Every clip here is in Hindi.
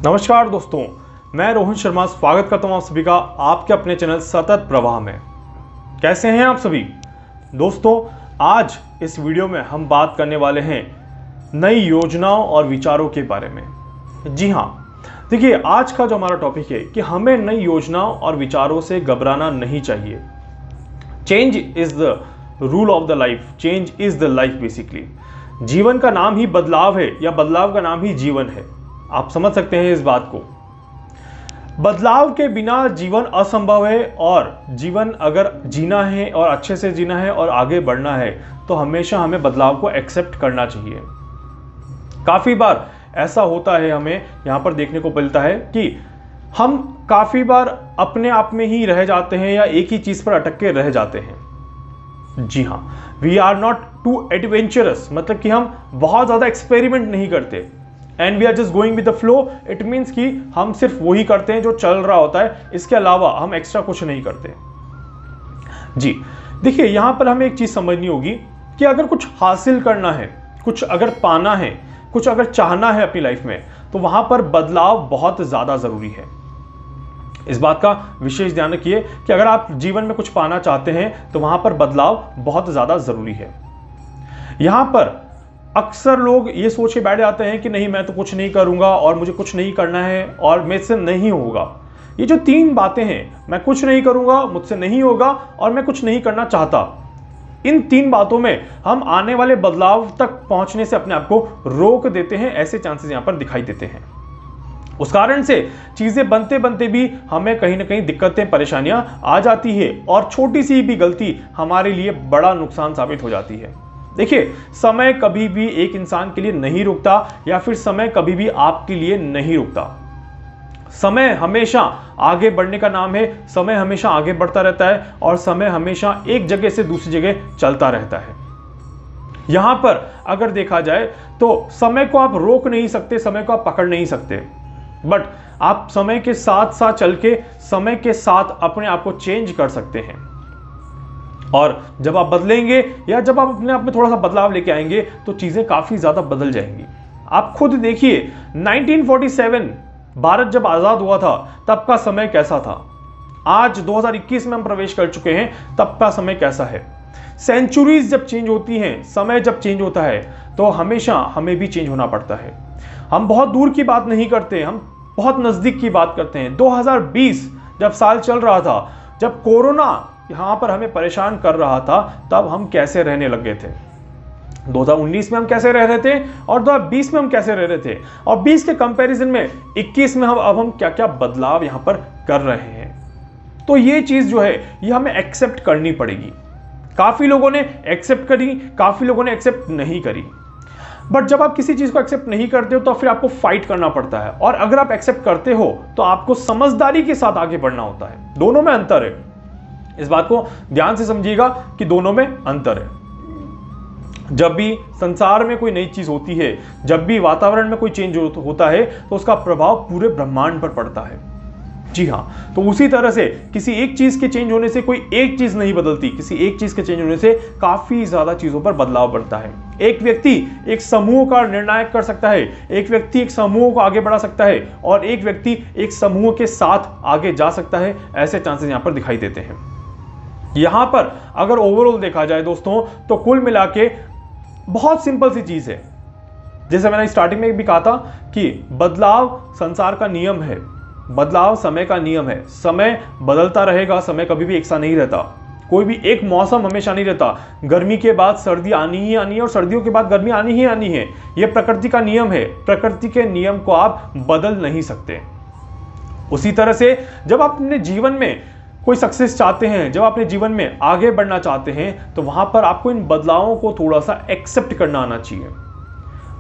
नमस्कार दोस्तों, मैं रोहन शर्मा स्वागत करता हूं आप सभी का आपके अपने चैनल सतत प्रवाह में। कैसे हैं आप सभी दोस्तों? आज इस वीडियो में हम बात करने वाले हैं नई योजनाओं और विचारों के बारे में। जी हाँ, देखिए आज का जो हमारा टॉपिक है कि हमें नई योजनाओं और विचारों से घबराना नहीं चाहिए। Change is the rule of the life, change is the life basically. जीवन का नाम ही बदलाव है या बदलाव का नाम ही जीवन है। आप समझ सकते हैं इस बात को। बदलाव के बिना जीवन असंभव है और जीवन अगर जीना है और अच्छे से जीना है और आगे बढ़ना है तो हमेशा हमें बदलाव को एक्सेप्ट करना चाहिए। काफी बार ऐसा होता है, हमें यहां पर देखने को मिलता है कि हम काफी बार अपने आप में ही रह जाते हैं या एक ही चीज पर अटक के रह जाते हैं। जी हाँ, we are not too adventurous, मतलब कि हम बहुत ज्यादा एक्सपेरिमेंट नहीं करते and we are just going with the flow. It means कि हम सिर्फ वही करते हैं जो चल रहा होता है, इसके अलावा हम एक्स्ट्रा कुछ नहीं करते। जी देखिए, यहां पर हमें एक चीज समझनी होगी कि अगर कुछ हासिल करना है, कुछ अगर पाना है, कुछ अगर चाहना है अपनी लाइफ में, तो वहां पर बदलाव बहुत ज्यादा जरूरी है। इस बात का विशेष ध्यान रखिए कि अगर आप जीवन में कुछ पाना चाहते हैं तो वहां पर बदलाव बहुत ज्यादा जरूरी है। यहां पर अक्सर लोग ये सोच के बैठ जाते हैं कि नहीं, मैं तो कुछ नहीं करूंगा और मुझे कुछ नहीं करना है और मुझसे नहीं होगा। ये जो तीन बातें हैं, मैं कुछ नहीं करूंगा, मुझसे नहीं होगा और मैं कुछ नहीं करना चाहता, इन तीन बातों में हम आने वाले बदलाव तक पहुंचने से अपने आप को रोक देते हैं। ऐसे चांसेस यहां पर दिखाई देते हैं। उस कारण से चीजें बनते बनते भी हमें कहीं ना कहीं दिक्कतें, परेशानियां आ जाती है और छोटी सी भी गलती हमारे लिए बड़ा नुकसान साबित हो जाती है। देखिए, समय कभी भी एक इंसान के लिए नहीं रुकता या फिर समय कभी भी आपके लिए नहीं रुकता। समय हमेशा आगे बढ़ने का नाम है, समय हमेशा आगे बढ़ता रहता है और समय हमेशा एक जगह से दूसरी जगह चलता रहता है। यहां पर अगर देखा जाए तो समय को आप रोक नहीं सकते, समय को आप पकड़ नहीं सकते, बट आप समय के साथ साथ चल के समय के साथ अपने आप को चेंज कर सकते हैं। और जब आप बदलेंगे या जब आप अपने आप में थोड़ा सा बदलाव लेके आएंगे तो चीजें काफी ज्यादा बदल जाएंगी। आप खुद देखिए, 1947 भारत जब आजाद हुआ था तब का समय कैसा था। आज 2021 में हम प्रवेश कर चुके हैं, तब का समय कैसा है। सेंचुरीज जब चेंज होती हैं, समय जब चेंज होता है तो हमेशा हमें भी चेंज होना पड़ता है। हम बहुत दूर की बात नहीं करते, हम बहुत नजदीक की बात करते हैं। 2020 जब साल चल रहा था, जब कोरोना यहां पर हमें परेशान कर रहा था, तब हम कैसे रहने लग गए थे। 2019 में हम कैसे रह रहे थे और 2020 में हम कैसे रह रहे थे, और 20 के कंपैरिजन में 21 में हम क्या क्या बदलाव यहां पर कर रहे हैं। तो ये चीज जो है ये हमें एक्सेप्ट करनी पड़ेगी। काफी लोगों ने एक्सेप्ट करी, काफी लोगों ने एक्सेप्ट नहीं करी। बट जब आप किसी चीज को एक्सेप्ट नहीं करते हो तो फिर आपको फाइट करना पड़ता है, और अगर आप एक्सेप्ट करते हो तो आपको समझदारी के साथ आगे बढ़ना होता है। दोनों में अंतर है, इस बात को ध्यान से समझिएगा कि दोनों में अंतर है। जब भी संसार में कोई नई चीज होती है, जब भी वातावरण में कोई चेंज होता है तो उसका प्रभाव पूरे ब्रह्मांड पर पड़ता है। जी हाँ, तो उसी तरह से किसी एक चीज के चेंज होने से कोई एक चीज नहीं बदलती, किसी एक चीज के चेंज होने से काफी ज्यादा चीजों पर बदलाव बढ़ता है। एक व्यक्ति एक समूह का निर्णायक कर सकता है, एक व्यक्ति एक समूह को आगे बढ़ा सकता है और एक व्यक्ति एक समूह के साथ आगे जा सकता है। ऐसे चांसेस यहां पर दिखाई देते हैं। यहां पर अगर ओवरऑल देखा जाए दोस्तों तो कुल मिला के बहुत सिंपल सी चीज है। जैसे मैंने स्टार्टिंग में भी कहा था कि बदलाव संसार का नियम है, बदलाव समय का नियम है। समय बदलता रहेगा, समय कभी भी एक सा नहीं रहता। कोई भी एक मौसम हमेशा नहीं रहता। गर्मी के बाद सर्दी आनी ही आनी है और सर्दियों के बाद गर्मी आनी ही आनी है। यह प्रकृति का नियम है। प्रकृति के नियम को आप बदल नहीं सकते। उसी तरह से जब आप अपने जीवन में कोई सक्सेस चाहते हैं, जब अपने जीवन में आगे बढ़ना चाहते हैं, तो वहां पर आपको इन बदलावों को थोड़ा सा एक्सेप्ट करना आना चाहिए।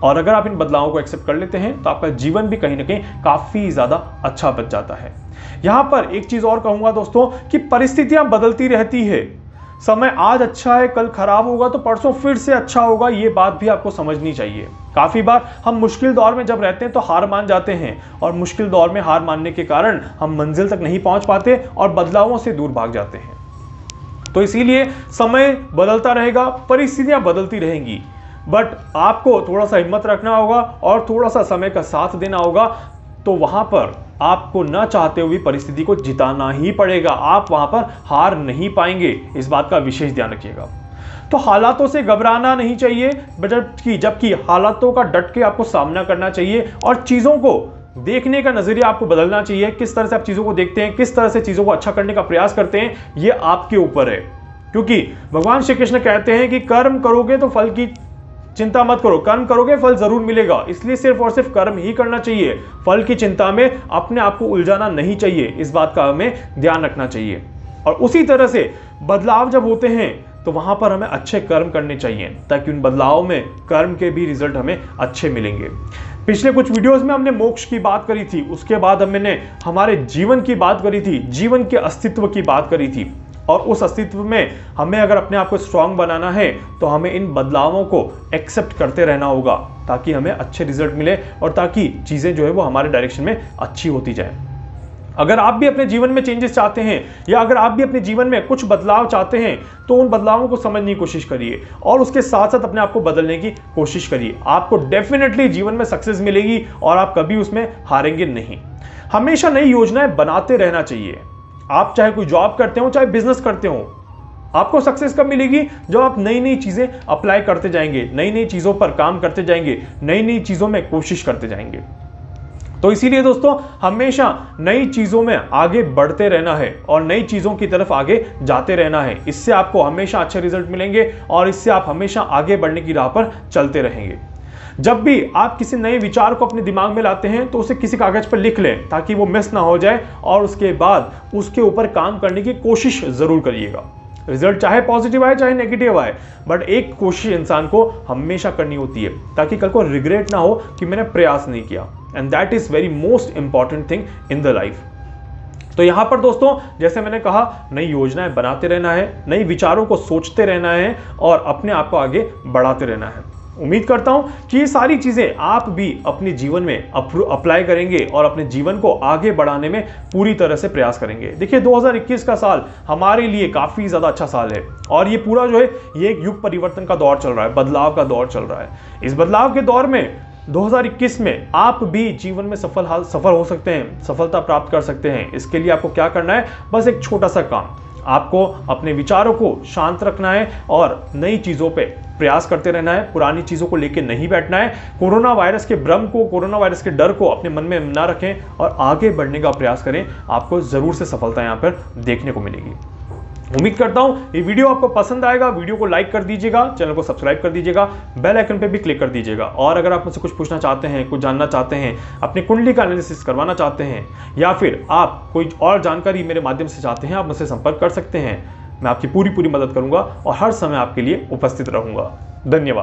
और अगर आप इन बदलावों को एक्सेप्ट कर लेते हैं तो आपका जीवन भी कहीं ना कहीं काफी ज्यादा अच्छा बच जाता है। यहां पर एक चीज और कहूंगा दोस्तों कि परिस्थितियां बदलती रहती है। समय आज अच्छा है, कल खराब होगा तो परसों फिर से अच्छा होगा, ये बात भी आपको समझनी चाहिए। काफी बार हम मुश्किल दौर में जब रहते हैं तो हार मान जाते हैं, और मुश्किल दौर में हार मानने के कारण हम मंजिल तक नहीं पहुंच पाते और बदलावों से दूर भाग जाते हैं। तो इसीलिए समय बदलता रहेगा, परिस्थितियां बदलती रहेंगी, बट आपको थोड़ा सा हिम्मत रखना होगा और थोड़ा सा समय का साथ देना होगा। तो वहां पर आपको न चाहते हुए परिस्थिति को जिताना ही पड़ेगा। आप वहां पर हार नहीं पाएंगे, इस बात का विशेष ध्यान रखिएगा। तो हालातों से घबराना नहीं चाहिए, जबकि हालातों का डट के आपको सामना करना चाहिए और चीजों को देखने का नजरिया आपको बदलना चाहिए। किस तरह से आप चीजों को देखते हैं, किस तरह से चीजों को अच्छा करने का प्रयास करते हैं, यह आपके ऊपर है। क्योंकि भगवान श्री कृष्ण कहते हैं कि कर्म करोगे तो फल की चिंता मत करो, कर्म करोगे फल जरूर मिलेगा। इसलिए सिर्फ और सिर्फ कर्म ही करना चाहिए, फल की चिंता में अपने आप को उलझाना नहीं चाहिए। इस बात का हमें ध्यान रखना चाहिए। और उसी तरह से बदलाव जब होते हैं तो वहां पर हमें अच्छे कर्म करने चाहिए, ताकि उन बदलावों में कर्म के भी रिजल्ट हमें अच्छे मिलेंगे। पिछले कुछ वीडियोस में हमने मोक्ष की बात करी थी, उसके बाद हमने हमारे जीवन की बात करी थी, जीवन के अस्तित्व की बात करी थी। और उस अस्तित्व में हमें अगर अपने आप को स्ट्रांग बनाना है तो हमें इन बदलावों को एक्सेप्ट करते रहना होगा, ताकि हमें अच्छे रिजल्ट मिले और ताकि चीजें जो है वो हमारे डायरेक्शन में अच्छी होती जाए। अगर आप भी अपने जीवन में चेंजेस चाहते हैं या अगर आप भी अपने जीवन में कुछ बदलाव चाहते हैं तो उन बदलावों को समझने की कोशिश करिए और उसके साथ साथ अपने आप को बदलने की कोशिश करिए। आपको डेफिनेटली जीवन में सक्सेस मिलेगी और आप कभी उसमें हारेंगे नहीं। हमेशा नई योजनाएं बनाते रहना चाहिए। आप चाहे कोई जॉब करते हो चाहे बिजनेस करते हो, आपको सक्सेस कब मिलेगी? जब आप नई नई चीजें अप्लाई करते जाएंगे, नई नई चीजों पर काम करते जाएंगे, नई नई चीजों में कोशिश करते जाएंगे। तो इसीलिए दोस्तों हमेशा नई चीजों में आगे बढ़ते रहना है और नई चीजों की तरफ आगे जाते रहना है। इससे आपको हमेशा अच्छे रिजल्ट मिलेंगे और इससे आप हमेशा आगे बढ़ने की राह पर चलते रहेंगे। जब भी आप किसी नए विचार को अपने दिमाग में लाते हैं तो उसे किसी कागज पर लिख लें, ताकि वो मिस ना हो जाए और उसके बाद उसके ऊपर काम करने की कोशिश जरूर करिएगा। रिजल्ट चाहे पॉजिटिव आए चाहे नेगेटिव आए, बट एक कोशिश इंसान को हमेशा करनी होती है, ताकि कल को रिग्रेट ना हो कि मैंने प्रयास नहीं किया। And that is very most important thing in the life. तो यहां पर दोस्तों जैसे मैंने कहा, नई योजनाएं बनाते रहना है, नई विचारों को सोचते रहना है और अपने आप को आगे बढ़ाते रहना है। उम्मीद करता हूं कि ये सारी चीजें आप भी अपने जीवन में अप्लाई करेंगे और अपने जीवन को आगे बढ़ाने में पूरी तरह से प्रयास करेंगे। देखिए 2021 का साल हमारे लिए काफी ज्यादा अच्छा साल है और ये पूरा जो है ये एक युग परिवर्तन का दौर चल रहा है, बदलाव का दौर चल रहा है। इस बदलाव के दौर में 2021 में आप भी जीवन में सफल हो सकते हैं, सफलता प्राप्त कर सकते हैं। इसके लिए आपको क्या करना है? बस एक छोटा सा काम, आपको अपने विचारों को शांत रखना है और नई चीजों पे प्रयास करते रहना है। पुरानी चीजों को लेकर नहीं बैठना है। कोरोना वायरस के भ्रम को, कोरोना वायरस के डर को अपने मन में ना रखें और आगे बढ़ने का प्रयास करें। आपको जरूर से सफलता यहां पर देखने को मिलेगी। उम्मीद करता हूं ये वीडियो आपको पसंद आएगा। वीडियो को लाइक कर दीजिएगा, चैनल को सब्सक्राइब कर दीजिएगा, बेल आइकन पे भी क्लिक कर दीजिएगा। और अगर आप मुझसे कुछ पूछना चाहते हैं, कुछ जानना चाहते हैं, अपनी कुंडली का एनालिसिस करवाना चाहते हैं या फिर आप कोई और जानकारी मेरे माध्यम से चाहते हैं, आप मुझसे संपर्क कर सकते हैं। मैं आपकी पूरी मदद करूंगा और हर समय आपके लिए उपस्थित रहूंगा। धन्यवाद।